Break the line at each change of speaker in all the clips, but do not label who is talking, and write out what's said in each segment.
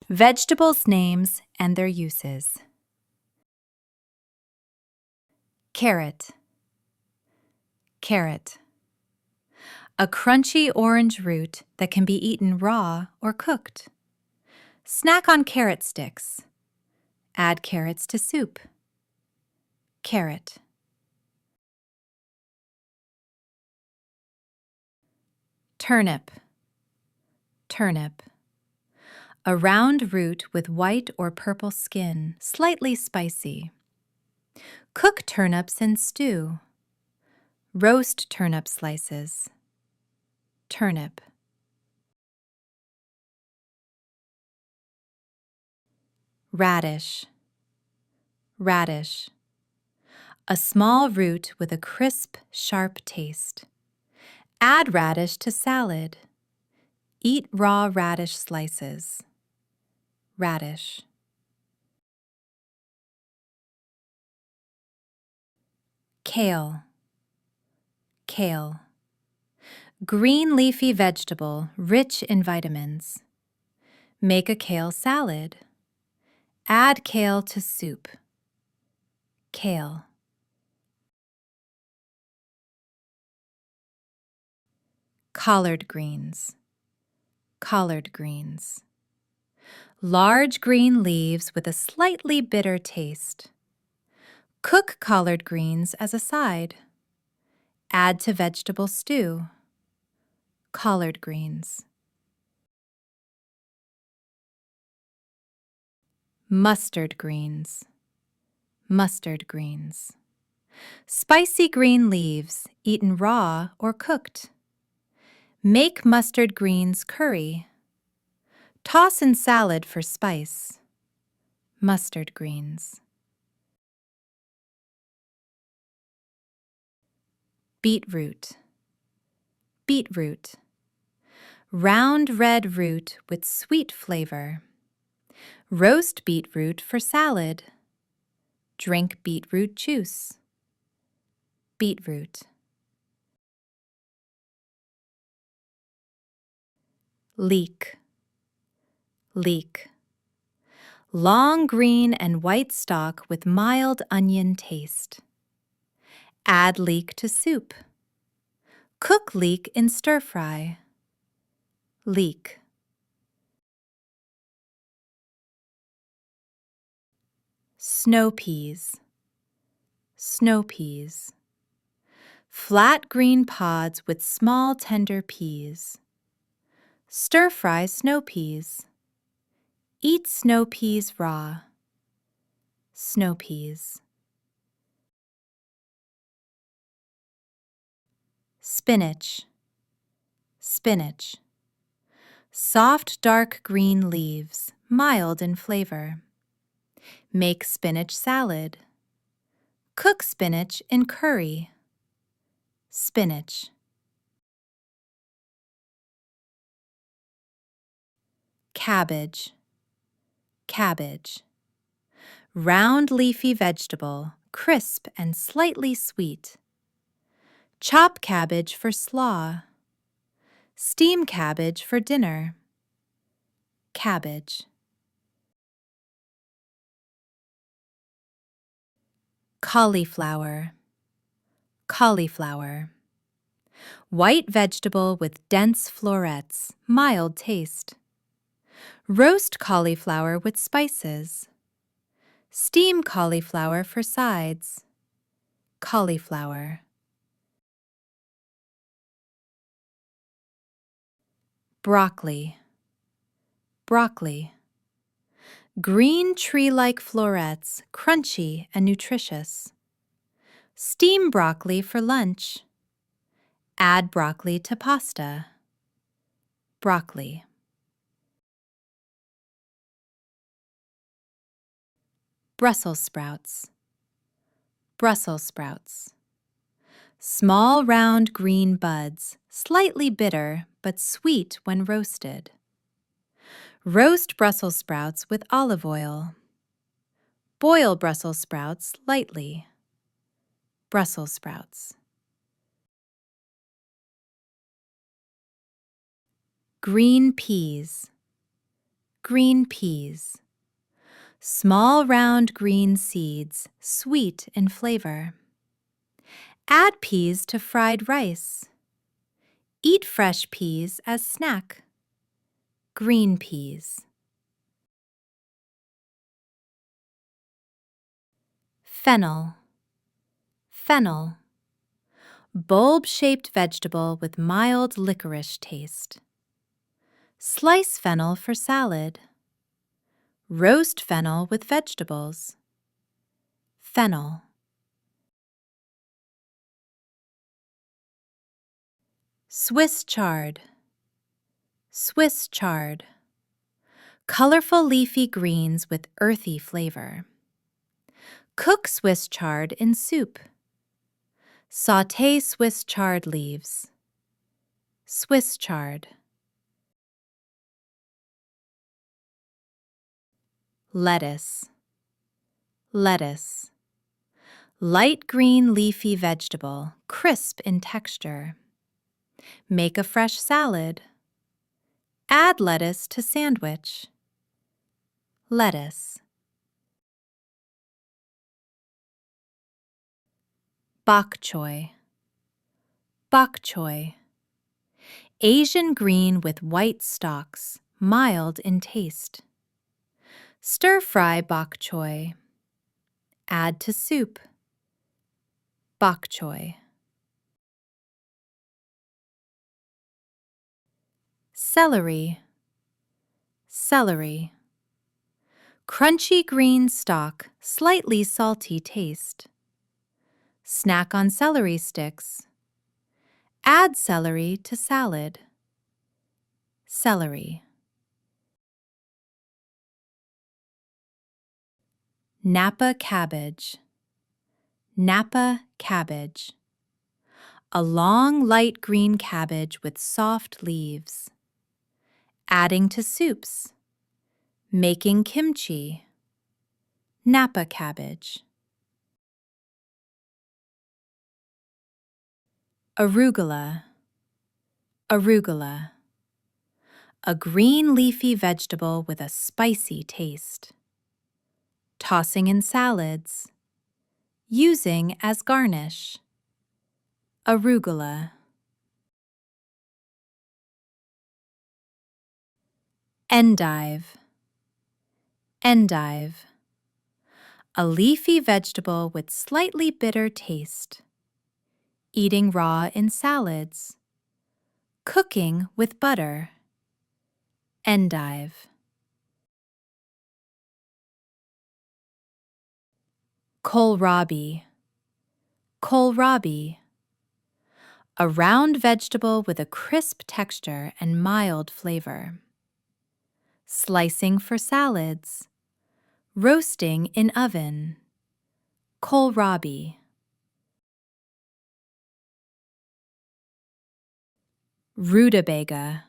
Vegetables names and their uses. Carrot. Carrot. A crunchy orange root that can be eaten raw or cooked. Snack on carrot sticks. Add carrots to soup. Carrot. Turnip. Turnip. A round root with white or purple skin, slightly spicy. Cook turnips in stew. Roast turnip slices. Turnip. Radish. Radish. A small root with a crisp, sharp taste. Add radish to salad. Eat raw radish slices. Radish. Kale. Kale. Green leafy vegetable rich in vitamins. Make a kale salad. Add kale to soup. Kale. Collard greens. Collard greens. Large green leaves with a slightly bitter taste. Cook collard greens as a side. Add to vegetable stew. Collard greens. Mustard greens. Mustard greens. Spicy green leaves, eaten raw or cooked. Make mustard greens curry. Toss in salad for spice. Mustard greens. Beetroot. Beetroot. Round red root with sweet flavor. Roast beetroot for salad. Drink beetroot juice. Beetroot. Leek. Leek. Long green and white stalk with mild onion taste. Add leek to soup. Cook leek in stir-fry. Leek. Snow peas. Snow peas. Flat green pods with small tender peas. Stir-fry snow peas. Eat snow peas raw. Snow peas. Spinach. Spinach. Soft dark green leaves, mild in flavor. Make spinach salad. Cook spinach in curry. Spinach. Cabbage. Cabbage. Round leafy vegetable, crisp and slightly sweet. Chop cabbage for slaw. Steam cabbage for dinner. Cabbage. Cauliflower. Cauliflower. White vegetable with dense florets, mild taste. Roast cauliflower with spices. Steam cauliflower for sides. Cauliflower. Broccoli. Broccoli. Green tree-like florets, crunchy and nutritious. Steam broccoli for lunch. Add broccoli to pasta. Broccoli. Brussels sprouts. Brussels sprouts. Small round green buds, slightly bitter but sweet when roasted. Roast Brussels sprouts with olive oil. Boil Brussels sprouts lightly. Brussels sprouts. Green peas. green peas. Small round green seeds, sweet in flavor. Add peas to fried rice. Eat fresh peas as snack. Green peas. Fennel. Fennel. Bulb-shaped vegetable with mild licorice taste. Slice fennel for salad. Roast fennel with vegetables. Fennel. Swiss chard. Swiss chard. Colorful leafy greens with earthy flavor. Cook Swiss chard in soup. Sauté Swiss chard leaves. Swiss chard. Lettuce. Lettuce. Light green leafy vegetable, crisp in texture. Make a fresh salad. Add lettuce to sandwich. Lettuce. Bok choy. Bok choy. Asian green with white stalks, mild in taste. Stir-fry bok choy. Add to soup. Bok choy. Celery. Celery. Crunchy green stalk, slightly salty taste. Snack on celery sticks. Add celery to salad. Celery. Napa cabbage. Napa cabbage. A long light green cabbage with soft leaves. Adding to soups. Making kimchi. Napa cabbage. Arugula. Arugula. A green leafy vegetable with a spicy taste. Tossing in salads. Using as garnish. Arugula. Endive. Endive. A leafy vegetable with slightly bitter taste. Eating raw in salads. Cooking with butter. Endive. Kohlrabi. Kohlrabi. A round vegetable with a crisp texture and mild flavor. Slicing for salads. Roasting in oven. Kohlrabi. Rutabaga.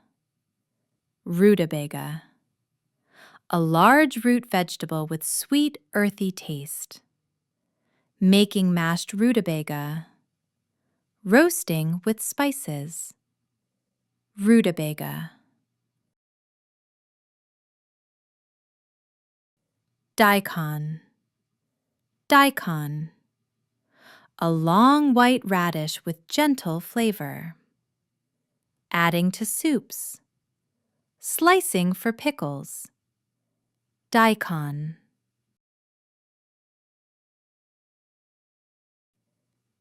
Rutabaga. A large root vegetable with sweet, earthy taste. Making mashed rutabaga. Roasting with spices. Rutabaga. Daikon. Daikon. A long white radish with gentle flavor. Adding to soups. Slicing for pickles. Daikon.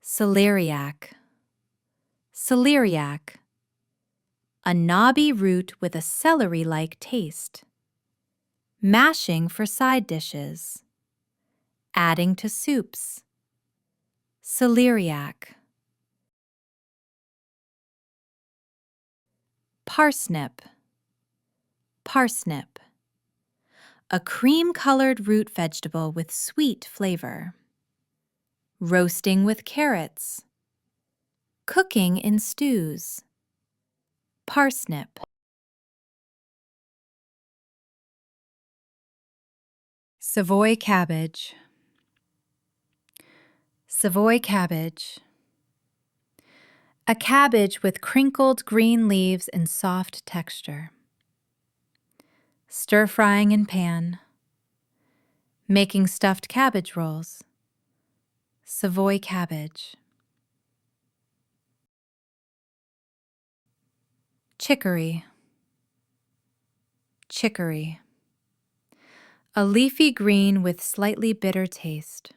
Celeriac. Celeriac. A knobby root with a celery-like taste. Mashing for side dishes. Adding to soups. Celeriac. Parsnip. Parsnip. A cream-colored root vegetable with sweet flavor. Roasting with carrots. Cooking in stews. Parsnip. Savoy cabbage. Savoy cabbage. A cabbage with crinkled green leaves and soft texture. stir-frying in pan, making stuffed cabbage rolls, Savoy cabbage, chicory, chicory, a leafy green with slightly bitter taste.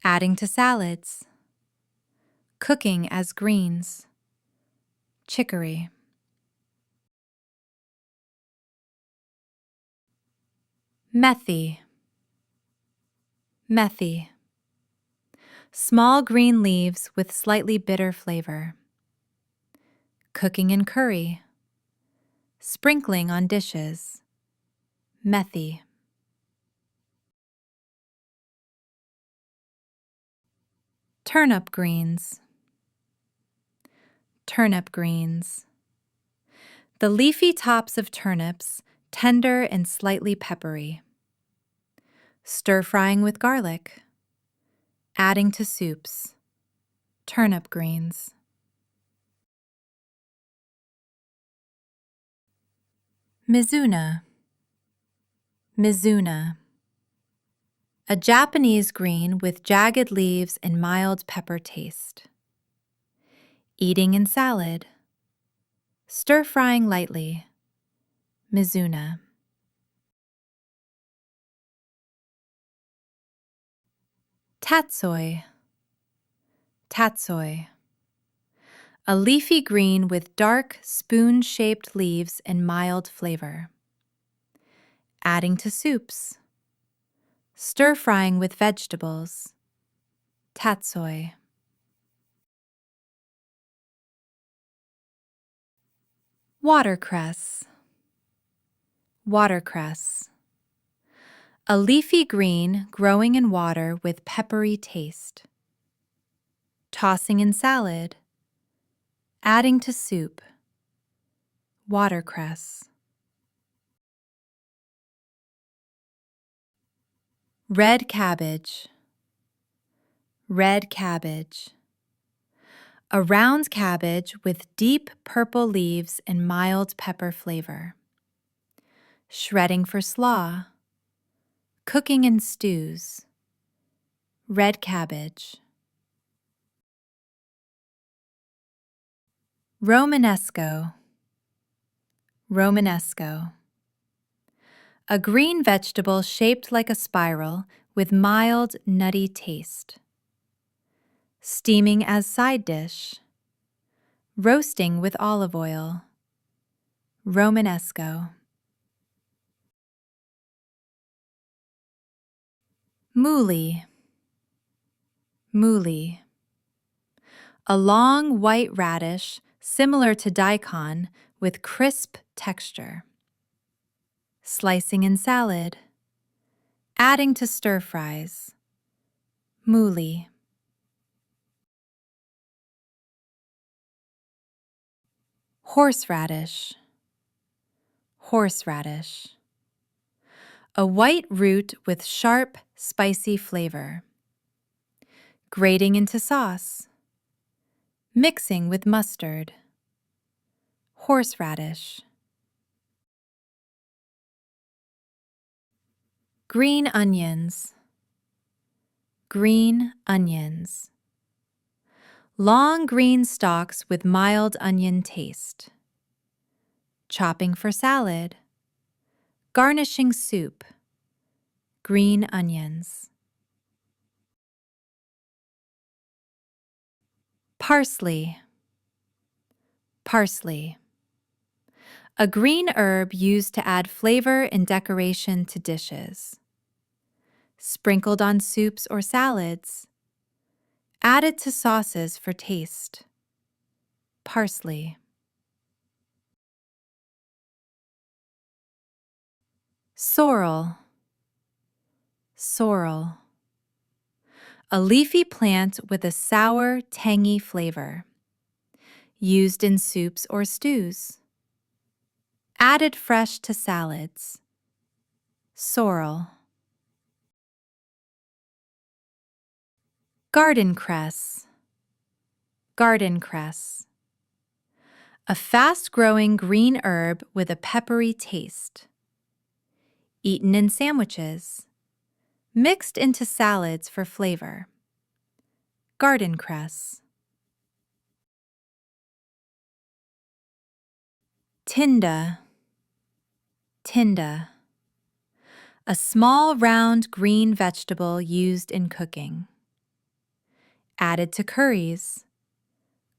Adding to salads, cooking as greens, chicory. Methy, methy, small green leaves with slightly bitter flavor. Cooking in curry, sprinkling on dishes, methy. Turnip greens, turnip greens. The leafy tops of turnips, tender and slightly peppery. Stir-frying with garlic. Adding to soups, turnip greens. Mizuna, mizuna. A Japanese green with jagged leaves and mild pepper taste. Eating in salad. Stir-frying lightly, mizuna. Tatsoi, tatsoi. A leafy green with dark, spoon-shaped leaves and mild flavor. Adding to soups. Stir-frying with vegetables, tatsoi. Watercress, watercress. A leafy green growing in water with peppery taste. Tossing in salad. Adding to soup, watercress. Red cabbage, red cabbage. A round cabbage with deep purple leaves and mild pepper flavor. Shredding for slaw. Cooking in stews, red cabbage. Romanesco, romanesco. A green vegetable shaped like a spiral with mild, nutty taste. Steaming as side dish. Roasting with olive oil, romanesco. Mooli, mooli. A long white radish similar to daikon with crisp texture. Slicing in salad. Adding to stir-fries, mooli. Horseradish, horseradish. A white root with sharp, spicy flavor. Grating into sauce. Mixing with mustard, horseradish. Green onions, green onions. Long green stalks with mild onion taste. Chopping for salad. Garnishing soup, green onions. Parsley, parsley. A green herb used to add flavor and decoration to dishes. Sprinkled on soups or salads. Added to sauces for taste, parsley. Sorrel, sorrel. A leafy plant with a sour, tangy flavor. Used in soups or stews. Added fresh to salads, sorrel. Garden cress, garden cress. A fast-growing green herb with a peppery taste. Eaten in sandwiches. Mixed into salads for flavor. Garden cress. Tinda. Tinda. A small round green vegetable used in cooking. Added to curries.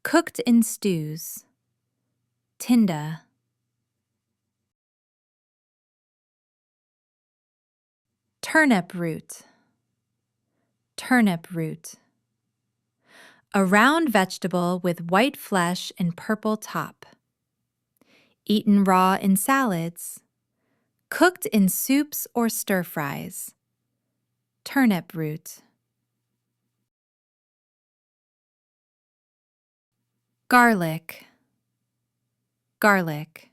Cooked in stews. Tinda. Turnip root. Turnip root. A round vegetable with white flesh and purple top. Eaten raw in salads. Cooked in soups or stir-fries. Turnip root. Garlic. Garlic.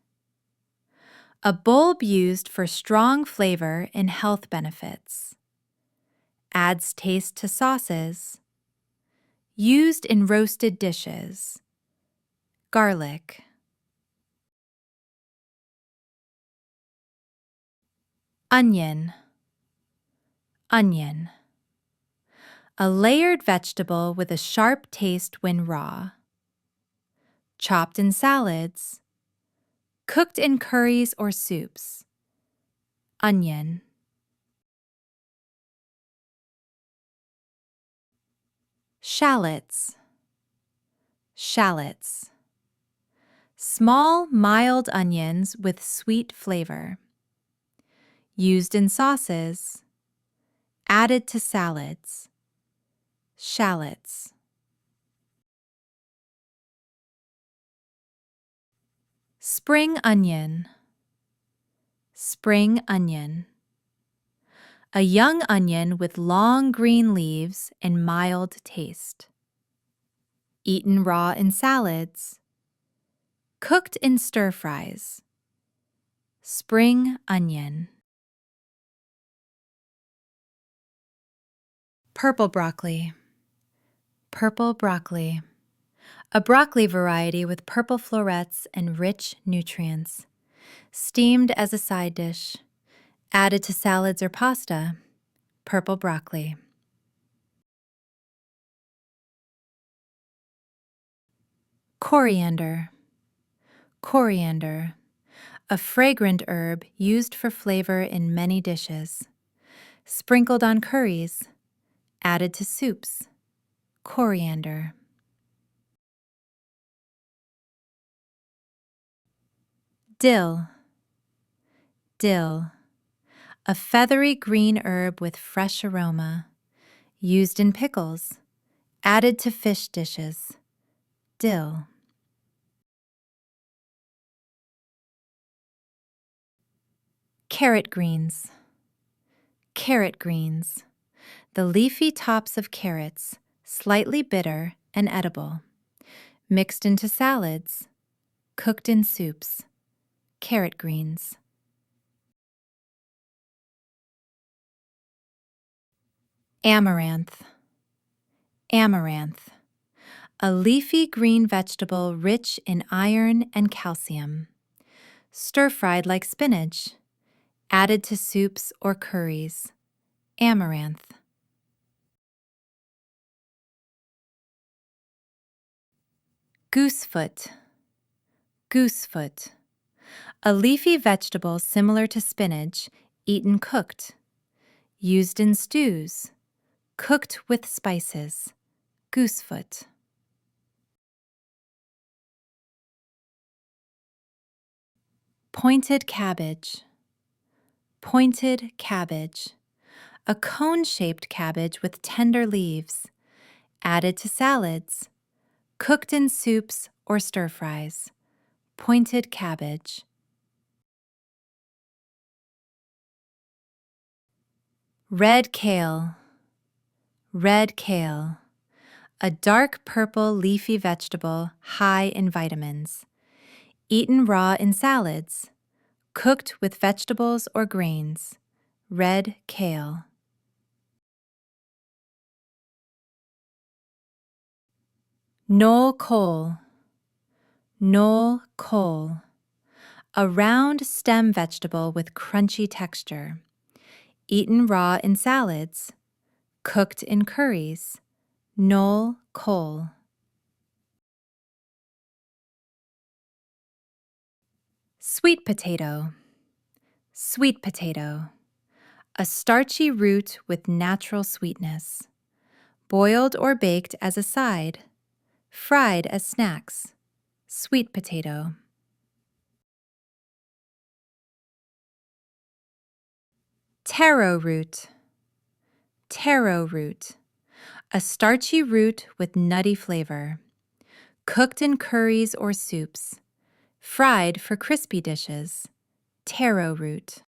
A bulb used for strong flavor and health benefits. Adds taste to sauces. Used in roasted dishes. Garlic. Onion. Onion. A layered vegetable with a sharp taste when raw. Chopped in salads. Cooked in curries or soups. Onion. Shallots. Shallots. Small, mild onions with sweet flavor. Used in sauces. Added to salads. Shallots. Spring onion. Spring onion. A young onion with long green leaves and mild taste. Eaten raw in salads. Cooked in stir-fries. Spring onion. Purple broccoli. Purple broccoli. A broccoli variety with purple florets and rich nutrients. Steamed as a side dish. Added to salads or pasta. Purple broccoli. Coriander. Coriander. A fragrant herb used for flavor in many dishes. Sprinkled on curries. Added to soups. Coriander. Dill. Dill. A feathery green herb with fresh aroma. Used in pickles. Added to fish dishes. Dill. Carrot greens. Carrot greens. The leafy tops of carrots, slightly bitter and edible. Mixed into salads. Cooked in soups. Carrot greens. Amaranth. Amaranth. A leafy green vegetable rich in iron and calcium. Stir-fried like spinach. Added to soups or curries. Amaranth. Goosefoot. Goosefoot. A leafy vegetable similar to spinach, eaten cooked. Used in stews. Cooked with spices. Goosefoot. Pointed cabbage. Pointed cabbage. A cone-shaped cabbage with tender leaves. Added to salads. Cooked in soups or stir-fries. Pointed cabbage. Red kale. Red kale. A dark purple leafy vegetable high in vitamins. Eaten raw in salads. Cooked with vegetables or grains. Red kale. Knoll cole. Knoll cole. A round stem vegetable with crunchy texture. Eaten raw in salads. Cooked in curries. Knoll cole. Sweet potato. Sweet potato. A starchy root with natural sweetness. Boiled or baked as a side. Fried as snacks. Sweet potato. Taro root. Taro root. A starchy root with nutty flavor. Cooked in curries or soups. Fried for crispy dishes. Taro root.